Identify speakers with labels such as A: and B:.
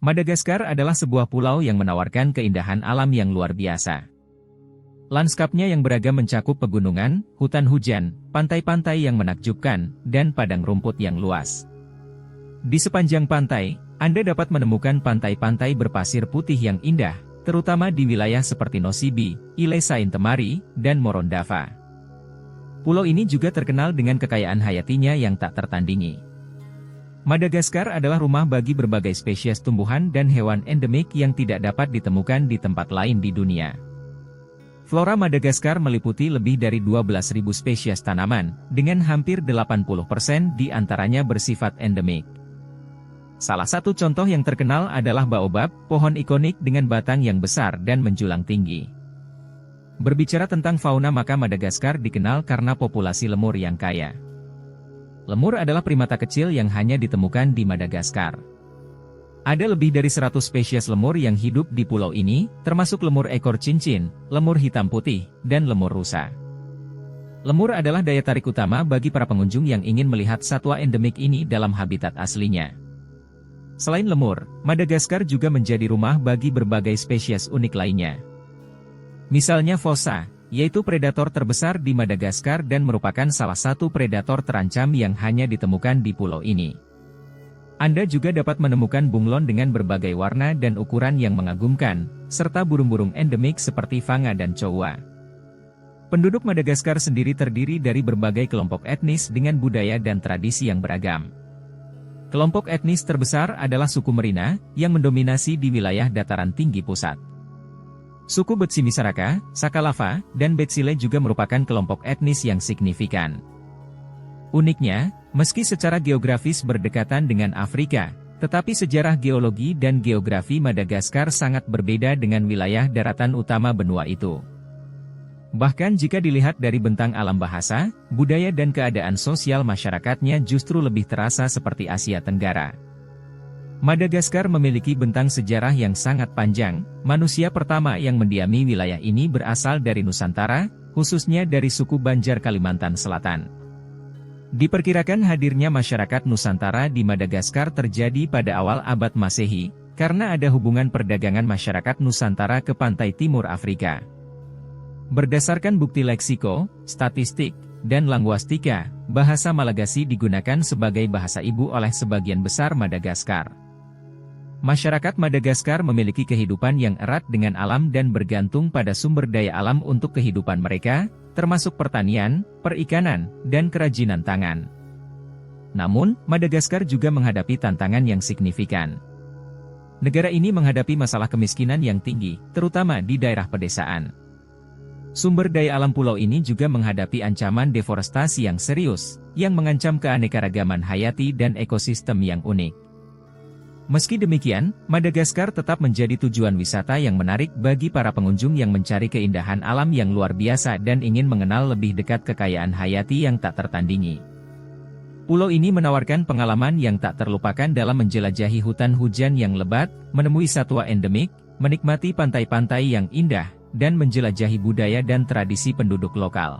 A: Madagaskar adalah sebuah pulau yang menawarkan keindahan alam yang luar biasa. Lanskapnya yang beragam mencakup pegunungan, hutan hujan, pantai-pantai yang menakjubkan, dan padang rumput yang luas. Di sepanjang pantai, Anda dapat menemukan pantai-pantai berpasir putih yang indah, terutama di wilayah seperti Nossi Be, Ile Sainte-Marie, dan Morondava. Pulau ini juga terkenal dengan kekayaan hayatinya yang tak tertandingi. Madagaskar adalah rumah bagi berbagai spesies tumbuhan dan hewan endemik yang tidak dapat ditemukan di tempat lain di dunia. Flora Madagaskar meliputi lebih dari 12.000 spesies tanaman, dengan hampir 80% di antaranya bersifat endemik. Salah satu contoh yang terkenal adalah baobab, pohon ikonik dengan batang yang besar dan menjulang tinggi. Berbicara tentang fauna, maka Madagaskar dikenal karena populasi lemur yang kaya. Lemur adalah primata kecil yang hanya ditemukan di Madagaskar. Ada lebih dari 100 spesies lemur yang hidup di pulau ini, termasuk lemur ekor cincin, lemur hitam putih, dan lemur rusa. Lemur adalah daya tarik utama bagi para pengunjung yang ingin melihat satwa endemik ini dalam habitat aslinya. Selain lemur, Madagaskar juga menjadi rumah bagi berbagai spesies unik lainnya. Misalnya fossa, yaitu predator terbesar di Madagaskar dan merupakan salah satu predator terancam yang hanya ditemukan di pulau ini. Anda juga dapat menemukan bunglon dengan berbagai warna dan ukuran yang mengagumkan, serta burung-burung endemik seperti fanga dan cowa. Penduduk Madagaskar sendiri terdiri dari berbagai kelompok etnis dengan budaya dan tradisi yang beragam. Kelompok etnis terbesar adalah suku Merina, yang mendominasi di wilayah dataran tinggi pusat. Suku Betsimisaraka, Sakalava, dan Betsile juga merupakan kelompok etnis yang signifikan. Uniknya, meski secara geografis berdekatan dengan Afrika, tetapi sejarah geologi dan geografi Madagaskar sangat berbeda dengan wilayah daratan utama benua itu. Bahkan jika dilihat dari bentang alam bahasa, budaya dan keadaan sosial masyarakatnya justru lebih terasa seperti Asia Tenggara. Madagaskar memiliki bentang sejarah yang sangat panjang. Manusia pertama yang mendiami wilayah ini berasal dari Nusantara, khususnya dari suku Banjar Kalimantan Selatan. Diperkirakan hadirnya masyarakat Nusantara di Madagaskar terjadi pada awal abad Masehi, karena ada hubungan perdagangan masyarakat Nusantara ke pantai timur Afrika. Berdasarkan bukti leksiko, statistik, dan languastika, bahasa Malagasy digunakan sebagai bahasa ibu oleh sebagian besar Madagaskar. Masyarakat Madagaskar memiliki kehidupan yang erat dengan alam dan bergantung pada sumber daya alam untuk kehidupan mereka, termasuk pertanian, perikanan, dan kerajinan tangan. Namun, Madagaskar juga menghadapi tantangan yang signifikan. Negara ini menghadapi masalah kemiskinan yang tinggi, terutama di daerah pedesaan. Sumber daya alam pulau ini juga menghadapi ancaman deforestasi yang serius, yang mengancam keanekaragaman hayati dan ekosistem yang unik. Meski demikian, Madagaskar tetap menjadi tujuan wisata yang menarik bagi para pengunjung yang mencari keindahan alam yang luar biasa dan ingin mengenal lebih dekat kekayaan hayati yang tak tertandingi. Pulau ini menawarkan pengalaman yang tak terlupakan dalam menjelajahi hutan hujan yang lebat, menemui satwa endemik, menikmati pantai-pantai yang indah, dan menjelajahi budaya dan tradisi penduduk lokal.